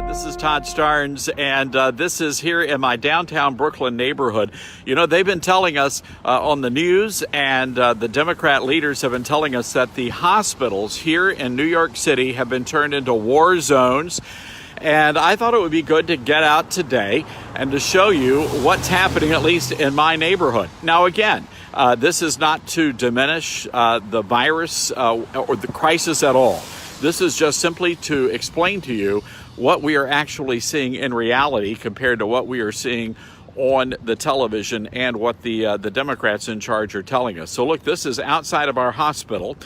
This is Todd Starnes, and this is here in my downtown Brooklyn neighborhood. You know, they've been telling us on the news, and the Democrat leaders have been telling us that the hospitals here in New York City have been turned into war zones. And I thought it would be good to get out today and to show you what's happening, at least in my neighborhood. Now, again, this is not to diminish the virus or the crisis at all. This is just simply to explain to you what we are actually seeing in reality compared to what we are seeing on the television and what the Democrats in charge are telling us. So look, this is outside of our hospital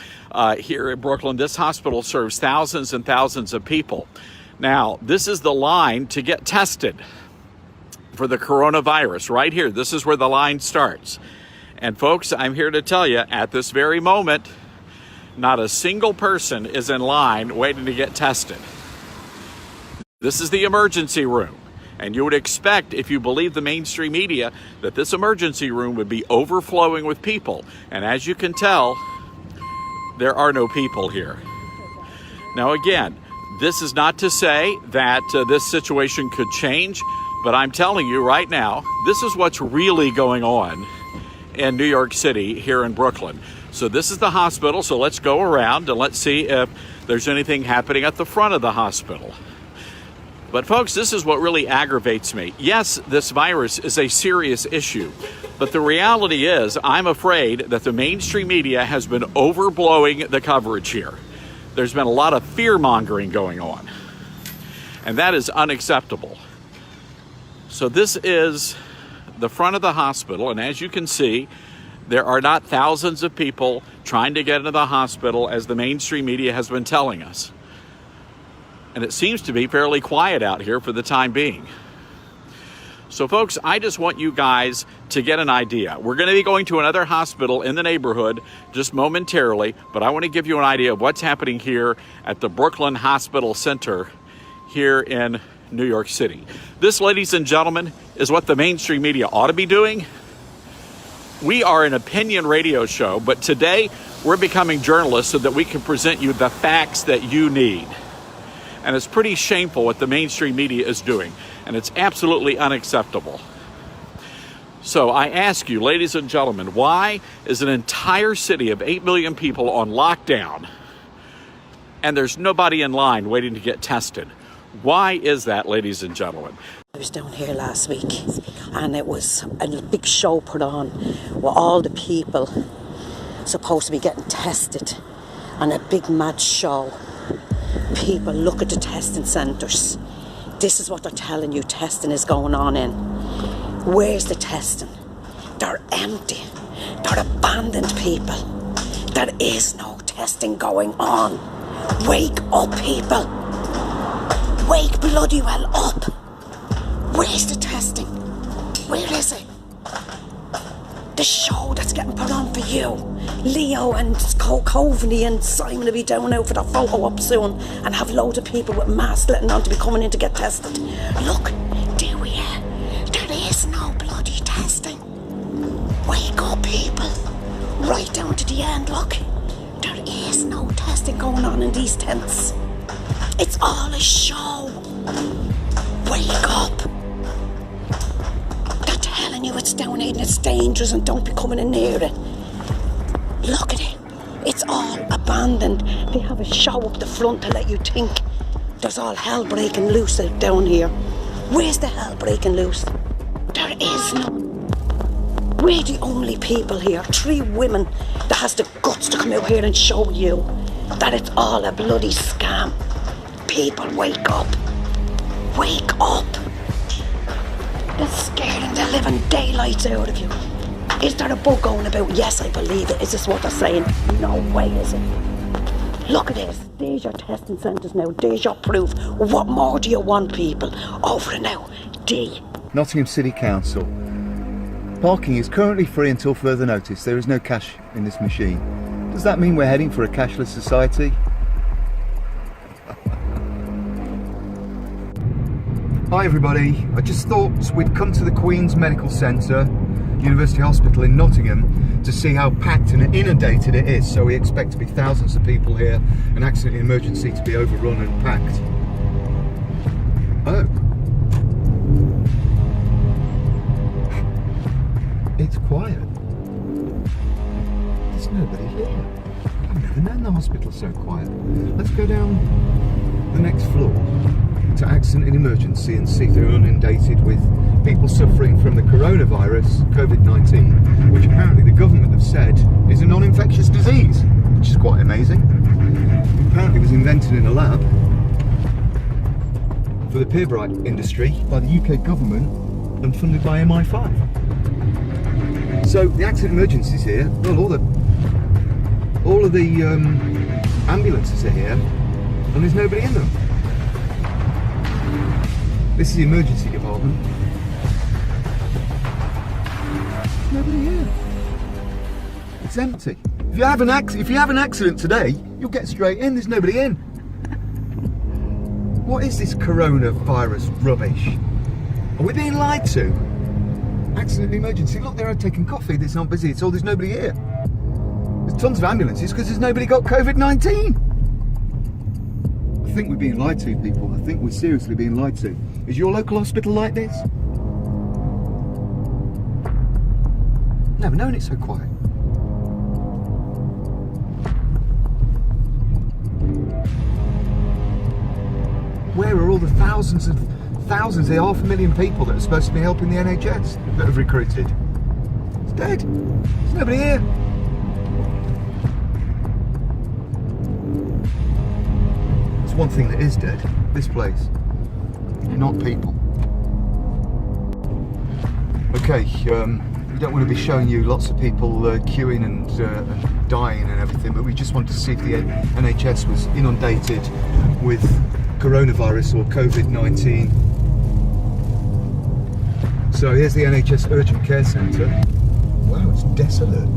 here in Brooklyn. This hospital serves thousands and thousands of people. Now, this is the line to get tested for the coronavirus right here. This is where the line starts. And folks, I'm here to tell you at this very moment, not a single person is in line waiting to get tested. This is the emergency room. And you would expect, if you believe the mainstream media, that this emergency room would be overflowing with people. And as you can tell, there are no people here. Now again, this is not to say that this situation could change, but I'm telling you right now, this is what's really going on in New York City here in Brooklyn. So this is the hospital, so let's go around and let's see if there's anything happening at the front of the hospital. But folks, this is what really aggravates me. Yes, this virus is a serious issue, but the reality is I'm afraid that the mainstream media has been overblowing the coverage here. There's been a lot of fear-mongering going on, and that is unacceptable. So this is the front of the hospital, and as you can see, there are not thousands of people trying to get into the hospital as the mainstream media has been telling us. And it seems to be fairly quiet out here for the time being. So folks, I just want you guys to get an idea. We're going to be going to another hospital in the neighborhood just momentarily, but I want to give you an idea of what's happening here at the Brooklyn Hospital Center here in New York City. This, ladies and gentlemen, is what the mainstream media ought to be doing. We are an opinion radio show, but today we're becoming journalists so that we can present you the facts that you need. And it's pretty shameful what the mainstream media is doing, and it's absolutely unacceptable. So I ask you, ladies and gentlemen, why is an entire city of 8 million people on lockdown and there's nobody in line waiting to get tested? Why is that, ladies and gentlemen? I was down here last week, and it was a big show put on with all the people supposed to be getting tested, and a big mad show. People look at the testing centres. This is what they're telling you testing is going on in. Where's the testing? They're empty. They're abandoned people. There is no testing going on. Wake up, people. Wake bloody well up. Where's the testing? Where is it? The show that's getting put on for you. Leo and Coveney and Simon will be down out for the photo up soon and have loads of people with masks letting on to be coming in to get tested. Look, there we are. There is no bloody testing. Wake up, people. Right down to the end, look. There is no testing going on in these tents. It's all a show. Wake up. They're telling you it's donating, it's dangerous, and don't be coming in near it. Look at it. It's all abandoned. They have a show up the front to let you think there's all hell breaking loose out down here. Where's the hell breaking loose? There is none. We're the only people here, 3 women, that has the guts to come out here and show you that it's all a bloody scam. People, wake up. Wake up. They're scaring the living daylights out of you. Is there a bug going about? Yes, I believe it. Is this what they're saying? No way, is it? Look at this. There's your testing centres now. There's your proof. What more do you want, people? Over and now. D. Nottingham City Council. Parking is currently free until further notice. There is no cash in this machine. Does that mean we're heading for a cashless society? Hi everybody. I just thought we'd come to the Queen's Medical Centre, University Hospital in Nottingham, to see how packed and inundated it is. So we expect to be thousands of people here, an accident emergency to be overrun and packed. it's so quiet. Let's go down the next floor to accident and emergency and see if they're inundated with people suffering from the coronavirus, COVID-19, which apparently the government have said is a non-infectious disease, which is quite amazing. Apparently it was invented in a lab for the Pierbright industry by the UK government and funded by MI5. So the accident emergencies here, well, all of the ambulances are here, and there's nobody in them. This is the emergency department. There's nobody here. It's empty. If you have an accident today, you'll get straight in. There's nobody in. What is this coronavirus rubbish? Are we being lied to? Accident emergency. Look, they're out taking coffee. It's not busy. It's all. There's nobody here. There's tons of ambulances because there's nobody got COVID-19. I think we're being lied to, people. I think we're seriously being lied to. Is your local hospital like this? Never known it's so quiet. Where are all the thousands, the 500,000 people that are supposed to be helping the NHS that have recruited? It's dead. There's nobody here. There's one thing that is dead. This place. Not people. Okay, we don't want to be showing you lots of people queuing and dying and everything, but we just want to see if the NHS was inundated with coronavirus or COVID-19. So here's the NHS Urgent Care Centre. Wow, it's desolate.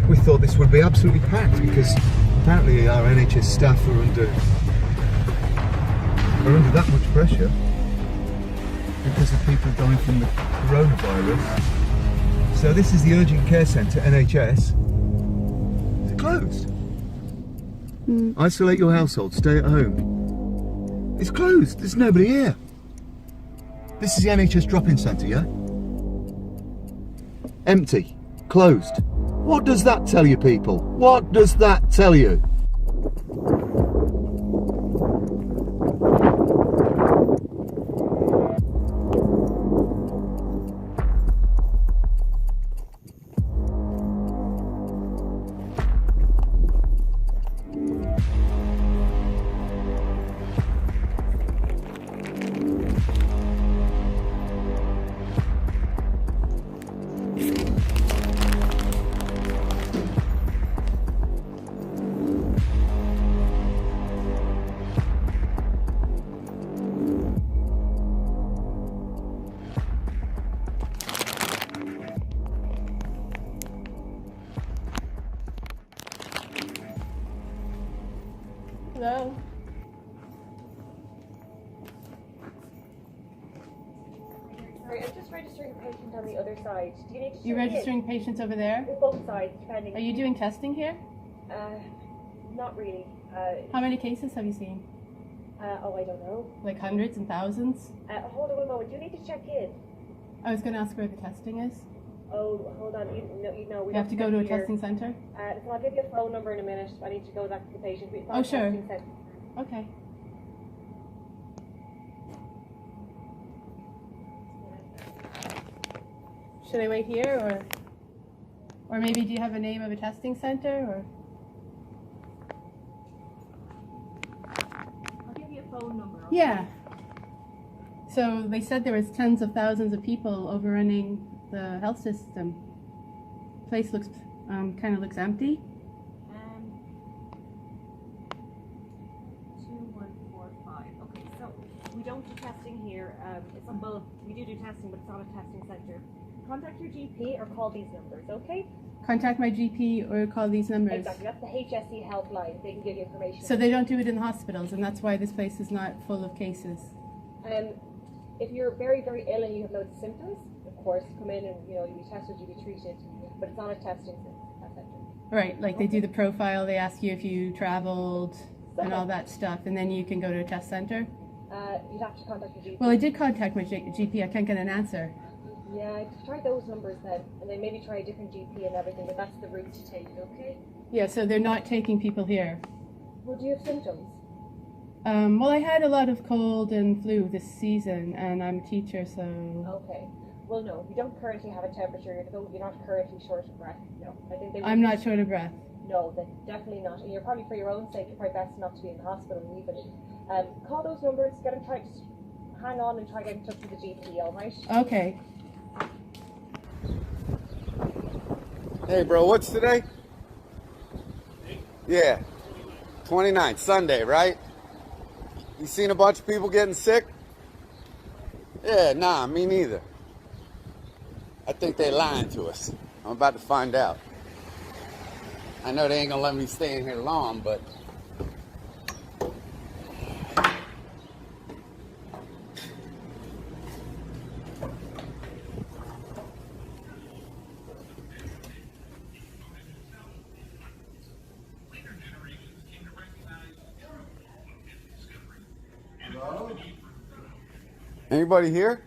We thought this would be absolutely packed because apparently our NHS staff are under that much pressure because of people dying from the coronavirus. So this is the Urgent Care Centre, NHS. It's closed. Isolate your household, stay at home. It's closed, there's nobody here. This is the NHS drop-in centre, yeah? Empty, closed. What does that tell you, people? What does that tell you? Hello? Sorry, I'm just registering a patient on the other side. Do you need to You're check in? registering patients over there? Both sides, depending. Are you doing testing here? Not really. How many cases have you seen? Oh, I don't know. Like hundreds and thousands? Hold on one moment. Do you need to check in? I was going to ask where the testing is. Oh, hold on. We You have to go to a here. testing centre? So I'll give you a phone number in a minute. I need to go back to the patient. It's not Oh, a sure. testing centre. Okay. Should I wait here or maybe do you have a name of a testing centre or? I'll give you a phone number. Okay? Yeah. So they said there was tens of thousands of people overrunning the health system. Place looks kind of looks empty. 2145. Okay, so we don't do testing here. It's on both. We do testing, but it's not a testing centre. Contact your GP or call these numbers, okay? Contact my GP or call these numbers. Exactly. That's the HSE helpline. They can give you information. So they don't do it in the hospitals, and that's why this place is not full of cases. If you're very, very ill and you have loads of symptoms, of course, come in and you'll be tested, you'll be treated. But it's not a testing centre. Right, like they do the profile, they ask you if you traveled and all that stuff, and then you can go to a test centre. You'd have to contact your GP. Well, I did contact my GP, I can't get an answer. Yeah, try those numbers then, and then maybe try a different GP and everything, but that's the route to take, okay? Yeah, so they're not taking people here. Well, do you have symptoms? Well, I had a lot of cold and flu this season, and I'm a teacher, so... Okay. Well, no, you don't currently have a temperature. You're not currently short of breath. No, I think they would I'm not short of breath. No, then definitely not. And you're probably, for your own sake, you're probably best not to be in the hospital even. Call those numbers, get them, try to hang on and try to get in touch with the GP, alright? Okay. Hey, bro, what's today? Yeah, 29th, Sunday, right? You seen a bunch of people getting sick? Yeah, nah, me neither. I think they lying to us. I'm about to find out. I know they ain't gonna let me stay in here long, but... Anybody here?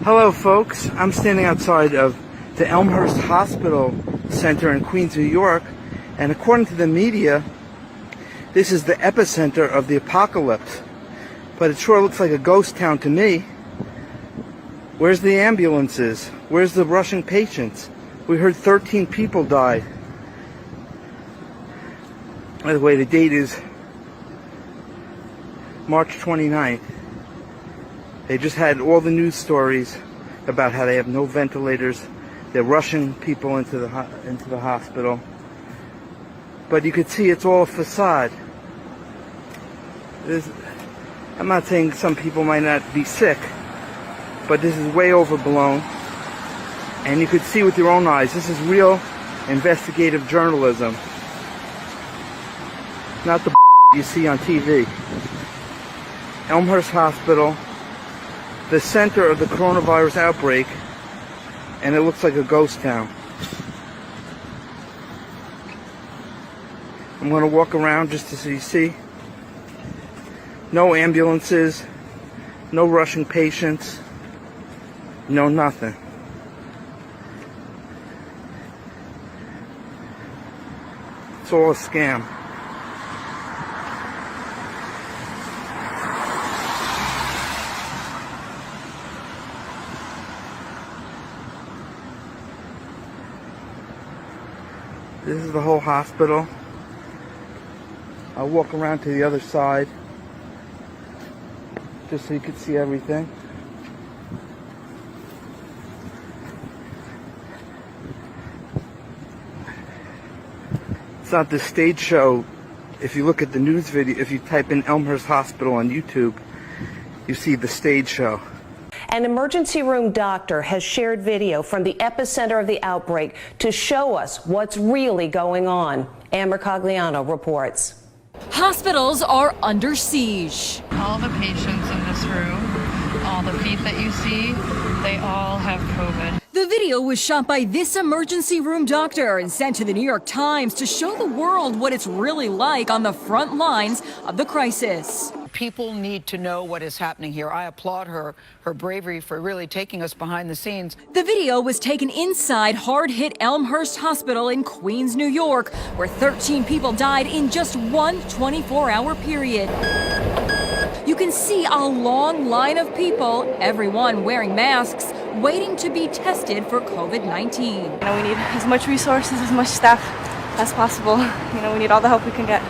Hello folks, I'm standing outside of the Elmhurst Hospital Center in Queens, New York, and according to the media, this is the epicenter of the apocalypse. But it sure looks like a ghost town to me. Where's the ambulances? Where's the rushing patients? We heard 13 people died. By the way, the date is March 29th. They just had all the news stories about how they have no ventilators. They're rushing people into the hospital. But you could see it's all a facade. I'm not saying some people might not be sick, but this is way overblown. And you could see with your own eyes, this is real investigative journalism. Not the you see on TV. Elmhurst Hospital, the center of the coronavirus outbreak, and it looks like a ghost town. I'm going to walk around just to see. No ambulances, no rushing patients, no nothing. It's all a scam. This is the whole hospital. I'll walk around to the other side just so you can see everything. It's not the stage show. If you look at the news video, if you type in Elmhurst Hospital on YouTube, you see the stage show. An emergency room doctor has shared video from the epicenter of the outbreak to show us what's really going on. Amber Cogliano reports. Hospitals are under siege. All the patients in this room, all the feet that you see, they all have COVID. The video was shot by this emergency room doctor and sent to the New York Times to show the world what it's really like on the front lines of the crisis. People need to know what is happening here. I applaud her bravery for really taking us behind the scenes. The video was taken inside hard-hit Elmhurst Hospital in Queens, New York, where 13 people died in just one 24-hour period. You can see a long line of people, everyone wearing masks, waiting to be tested for COVID-19. We need as much resources, as much staff as possible. We need all the help we can get.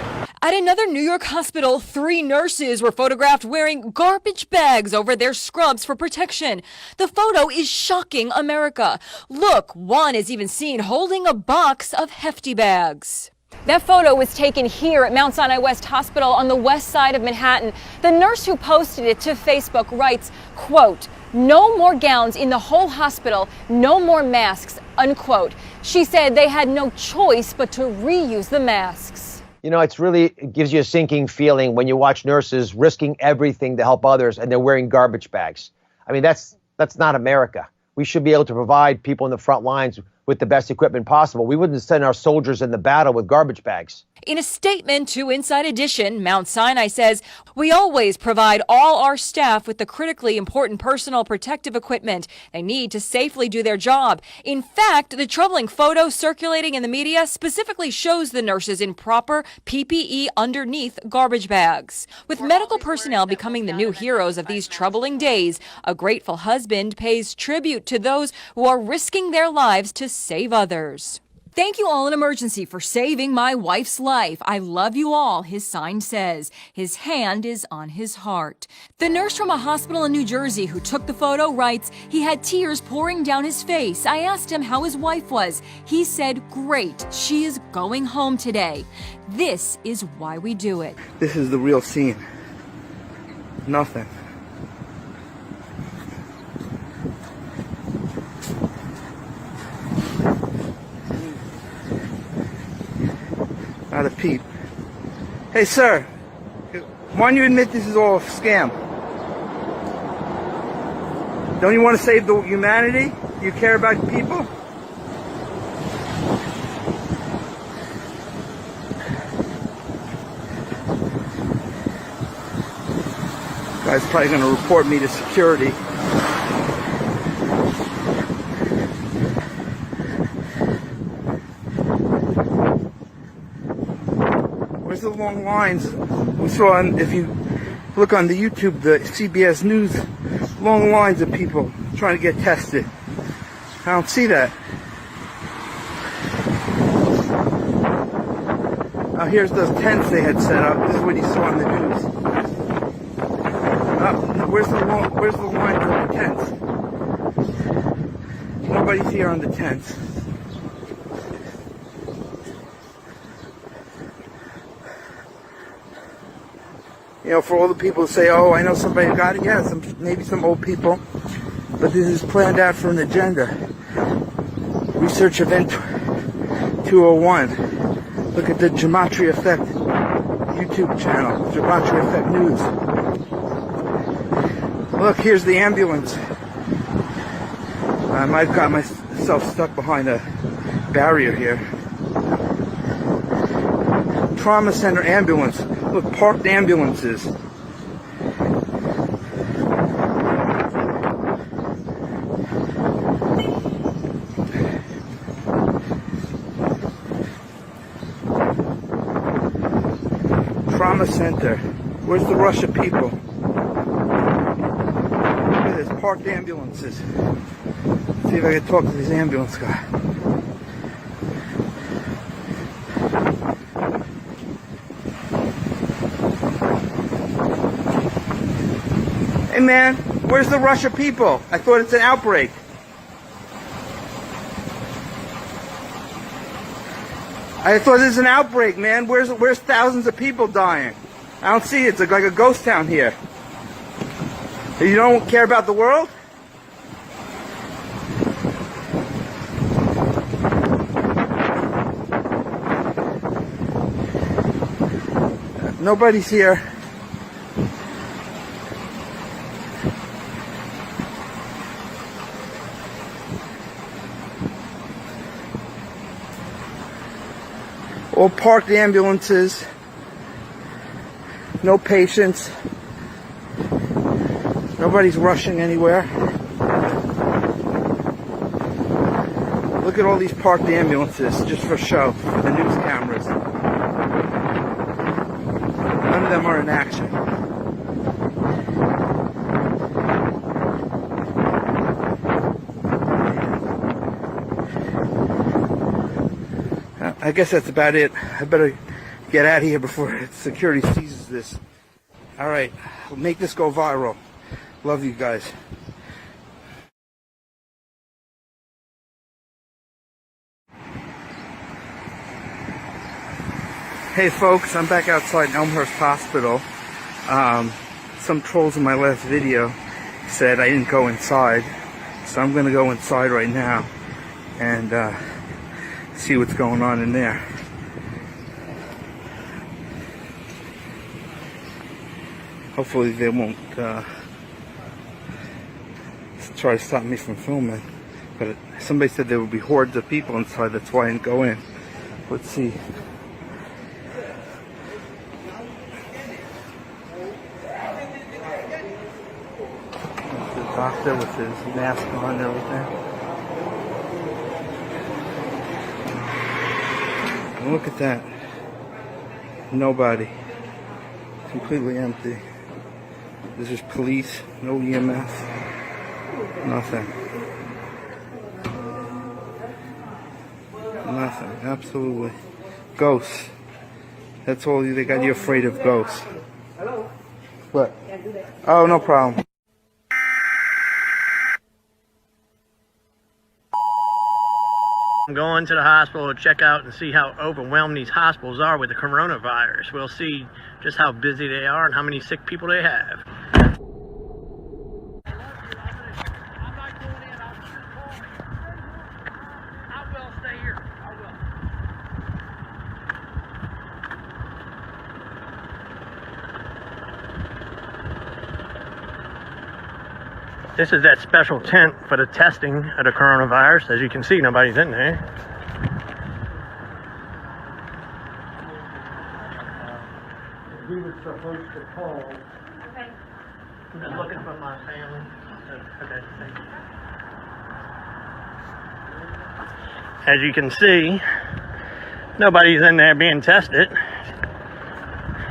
At another New York hospital, 3 nurses were photographed wearing garbage bags over their scrubs for protection. The photo is shocking America. Look, one is even seen holding a box of hefty bags. That photo was taken here at Mount Sinai West Hospital on the west side of Manhattan. The nurse who posted it to Facebook writes, quote, "No more gowns in the whole hospital, no more masks," unquote. She said they had no choice but to reuse the masks. It gives you a sinking feeling when you watch nurses risking everything to help others and they're wearing garbage bags. I mean, that's not America. We should be able to provide people in the front lines with the best equipment possible. We wouldn't send our soldiers in the battle with garbage bags. In a statement to Inside Edition, Mount Sinai says, "We always provide all our staff with the critically important personal protective equipment they need to safely do their job." In fact, the troubling photo circulating in the media specifically shows the nurses in proper PPE underneath garbage bags. With medical personnel becoming the new heroes of these troubling days, a grateful husband pays tribute to those who are risking their lives to save others. "Thank you all in emergency for saving my wife's life. I love you all," his sign says. His hand is on his heart. The nurse from a hospital in New Jersey who took the photo writes, "He had tears pouring down his face. I asked him how his wife was. He said, 'Great, she is going home today.' This is why we do it." This is the real scene. Nothing. Not a peep. Hey, sir, why don't you admit this is all a scam? Don't you want to save the humanity? Do you care about people? Guy's probably going to report me to security. Where's the long lines we saw? If you look on the YouTube, the CBS News, long lines of people trying to get tested. I don't see that. Now here's those tents they had set up. This is what he saw on the news. Where's the line for the tents? Nobody's here on the tents. For all the people who say, "Oh, I know somebody who got it," yeah, maybe some old people, but this is planned out for an agenda. Research Event 201. Look at the Gematria Effect YouTube channel, Gematria Effect News. Look, here's the ambulance. I might have got myself stuck behind a barrier here. Trauma Center ambulance. Look, parked ambulances. Trauma Center. Where's the rush of people? Look at this, parked ambulances. See if I can talk to this ambulance guy. Hey man, where's the rush of people? I thought it's an outbreak. I thought this is an outbreak, man. Where's thousands of people dying? I don't see it. It's like a ghost town here. You don't care about the world? Nobody's here. All parked ambulances. No patients. Nobody's rushing anywhere. Look at all these parked ambulances just for show, for the news cameras. None of them are in action. I guess that's about it. I better get out of here before security seizes this. Alright, make this go viral. Love you guys. Hey folks, I'm back outside Elmhurst Hospital. Some trolls in my last video said I didn't go inside, so I'm gonna go inside right now and see what's going on in there. Hopefully they won't try to stop me from filming, but somebody said there would be hordes of people inside, that's why I didn't go in. Let's see. There's the doctor with his mask on and everything. And look at that. Nobody. Completely empty. There's just police, no EMS, nothing. Nothing, absolutely. Ghosts. That's all they got you afraid of, ghosts. What? Oh, no problem. I'm going to the hospital to check out and see how overwhelmed these hospitals are with the coronavirus. We'll see just how busy they are and how many sick people they have. This is that special tent for the testing of the coronavirus. As you can see, nobody's in there. We were supposed to call. Okay. I'm just looking for my family. Okay, thank you. As you can see, nobody's in there being tested.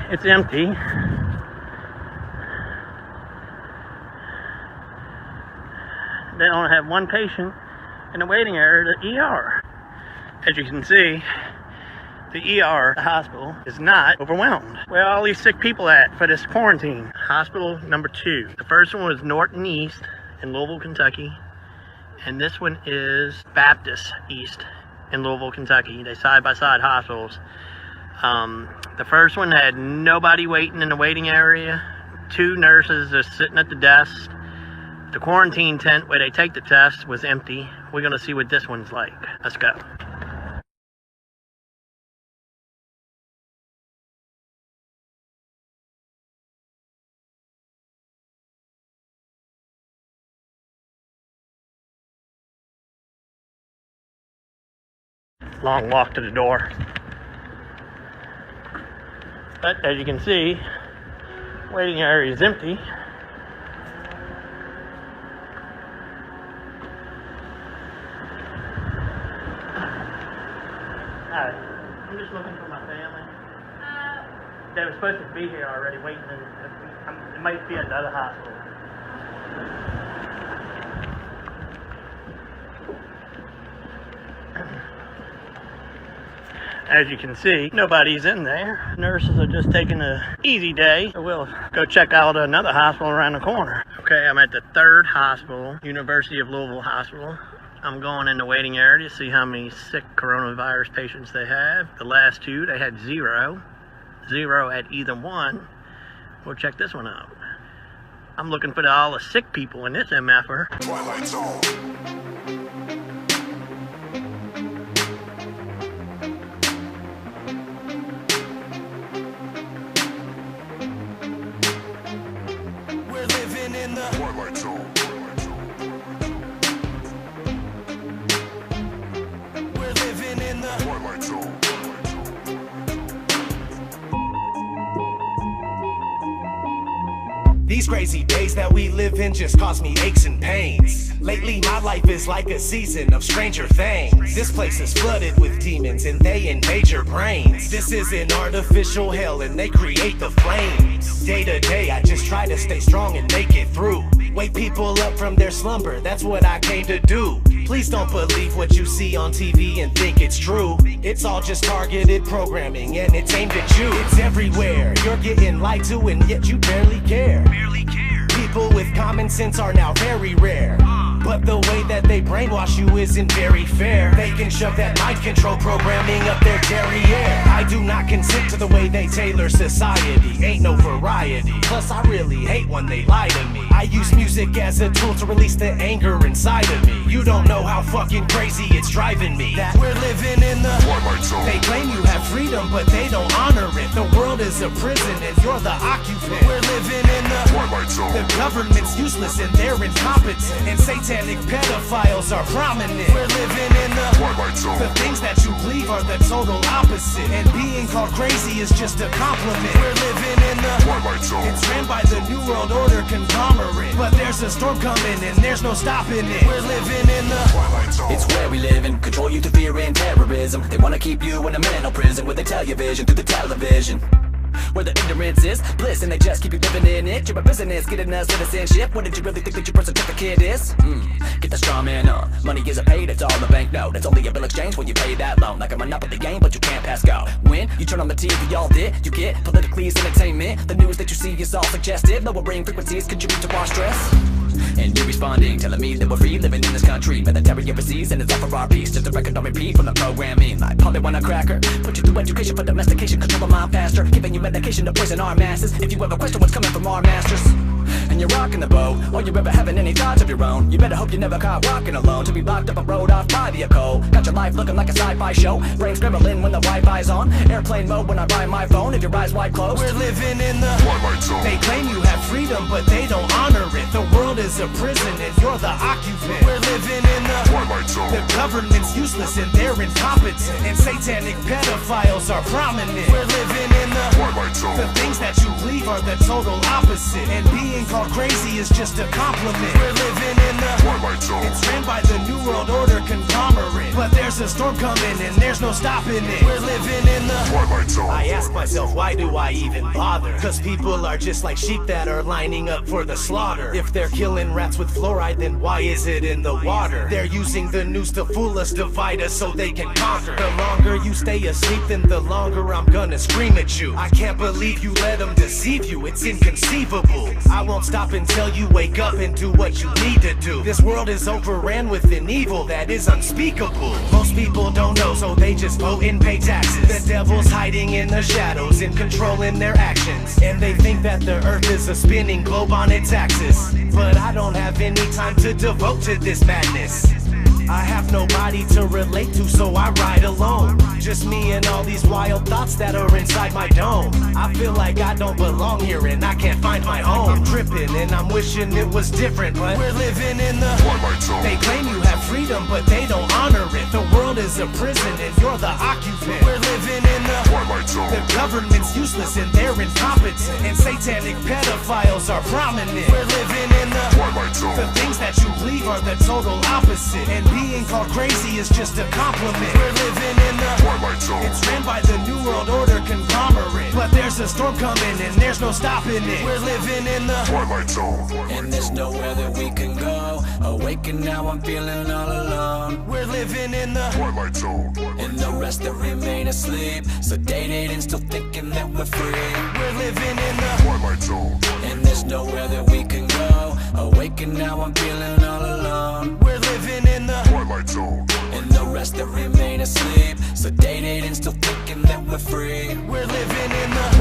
It's empty. They only have one patient in the waiting area, the ER. As you can see, the ER, the hospital, is not overwhelmed. Where are all these sick people at for this quarantine? Hospital number 2. The first one was Norton East in Louisville, Kentucky. And this one is Baptist East in Louisville, Kentucky. They side-by-side hospitals. The first one had nobody waiting in the waiting area. 2 nurses are sitting at the desk. The quarantine tent where they take the test was empty. We're going to see what this one's like. Let's go. Long walk to the door. But as you can see, waiting area is empty. I'm just looking for my family. They were supposed to be here already waiting. It might be another hospital. As you can see, nobody's in there. Nurses are just taking an easy day. So we'll go check out another hospital around the corner. Okay, I'm at the 3rd hospital, University of Louisville Hospital. I'm going in the waiting area to see how many sick coronavirus patients they have. The last 2, they had 0. 0 at either one. We'll check this one out. I'm looking for all the sick people in this MFer. Twilight Zone. We're living in the Twilight Zone. Twilight Zone. we live in just cause me aches and pains. Lately my life is like a season of Stranger Things. This place is flooded with demons and they invade your brains. This is an artificial hell and they create the flames. Day to day I just try to stay strong and make it through. Wake people up from their slumber, that's what I came to do. Please don't believe what you see on TV and think it's true. It's all just targeted programming and it's aimed at you. It's everywhere, you're getting lied to and yet you barely care. People with common sense are now very rare. But the way that they brainwash you isn't very fair. They can shove that mind control programming up their derriere. I do not consent to the way they tailor society. Ain't no variety. Plus I really hate when they lie to me. I use music as a tool to release the anger inside of me. You don't know how fucking crazy it's driving me. That we're living in the Twilight Zone. They claim you have freedom but they don't honor it. The world is a prison and you're the occupant. We're living in the Twilight Zone. The government's useless and they're incompetent. And satanic pedophiles are prominent. We're living in the Twilight Zone. The things that you believe are the total opposite. And being called crazy is just a compliment. We're living in the Twilight Zone. It's ran by the New World Order conglomerate. But there's a storm coming and there's no stopping it. We're living in the Twilight Zone. It's where we live and control you through fear and terrorism. They wanna keep you in a mental prison where they tell your vision through the television. Where the ignorance is bliss and they just keep you living in it. You're a business, getting us citizenship. What did you really think that your birth certificate is? Get the straw man on. Money isn't paid, it's all a banknote. It's only a bill exchange when you pay that loan. Like a monopoly game, but you can't pass go. When you turn on the TV, all did you get politically as entertainment? The news that you see is all suggestive. Lowering frequencies contribute to our stress. And you responding, telling me that we're free living in this country. Military overseas and it's all for our peace. Just a record on repeat from the programming. Like probably want a cracker. Put you through education for domestication. Control the mind faster. Giving you medication to poison our masses. If you ever question what's coming from our masters and you're rocking the boat, or you're ever having any thoughts of your own, you better hope you never caught walking alone. To be locked up and rode off by the Echo. Got your life looking like a sci-fi show. Brain scrambling when the Wi-Fi's on. Airplane mode when I buy my phone. If your eyes wide closed. We're living in the Twilight Zone. They claim you have freedom but they don't honor it. The world is a prison and you're the occupant. We're living in the Twilight Zone. The government's useless and they're incompetent. And satanic pedophiles are prominent. We're living in the Twilight Zone. The things that you believe are the total opposite. And being called crazy is just a compliment. We're living in the Twilight Zone. It's ran by the New World Order conglomerate. But there's a storm coming and there's no stopping it. We're living in the Twilight Zone. I ask myself, why do I even bother? Cause people are just like sheep that are lining up for the slaughter. If they're killing rats with fluoride, then why is it in the water? They're using the news to fool us, divide us so they can conquer. The longer you stay asleep, then the longer I'm gonna scream at you. I can't believe you let them deceive you, it's inconceivable. I won't stop until you wake up and do what you need to do. This world is overran with an evil that is unspeakable. Most people don't know, so they just vote and pay taxes. The devil's hiding in the shadows and controlling their actions. And they think that the earth is a spinning globe on its axis. But I don't have any time to devote to this madness. I have nobody to relate to, so I ride alone. Just me and all these wild thoughts that are inside my dome. I feel like I don't belong here and I can't find my home. I'm tripping and I'm wishing it was different, but we're living in the Twilight Zone. They claim you have freedom, but they don't honor it. The world is a prison and you're the occupant. We're living in the Twilight Zone. The government's useless and they're incompetent. And satanic pedophiles are prominent. We're living in the Twilight Zone. The things that you believe are the total opposite. And being called crazy is just a compliment. We're living in the Twilight Zone. It's ran by the New World Order conglomerate. But there's a storm coming and there's no stopping it. We're living in the Twilight Zone. And there's nowhere that we can go. Awake and now I'm feeling all alone. We're living in the Twilight Zone. And the rest that remain asleep, sedated and still thinking that we're free. We're living in the Twilight Zone. And there's nowhere that we can go. Awake and now I'm feeling all alone. We're living in the Twilight Zone. And the rest that remain asleep, sedated and still thinking that we're free. We're living in the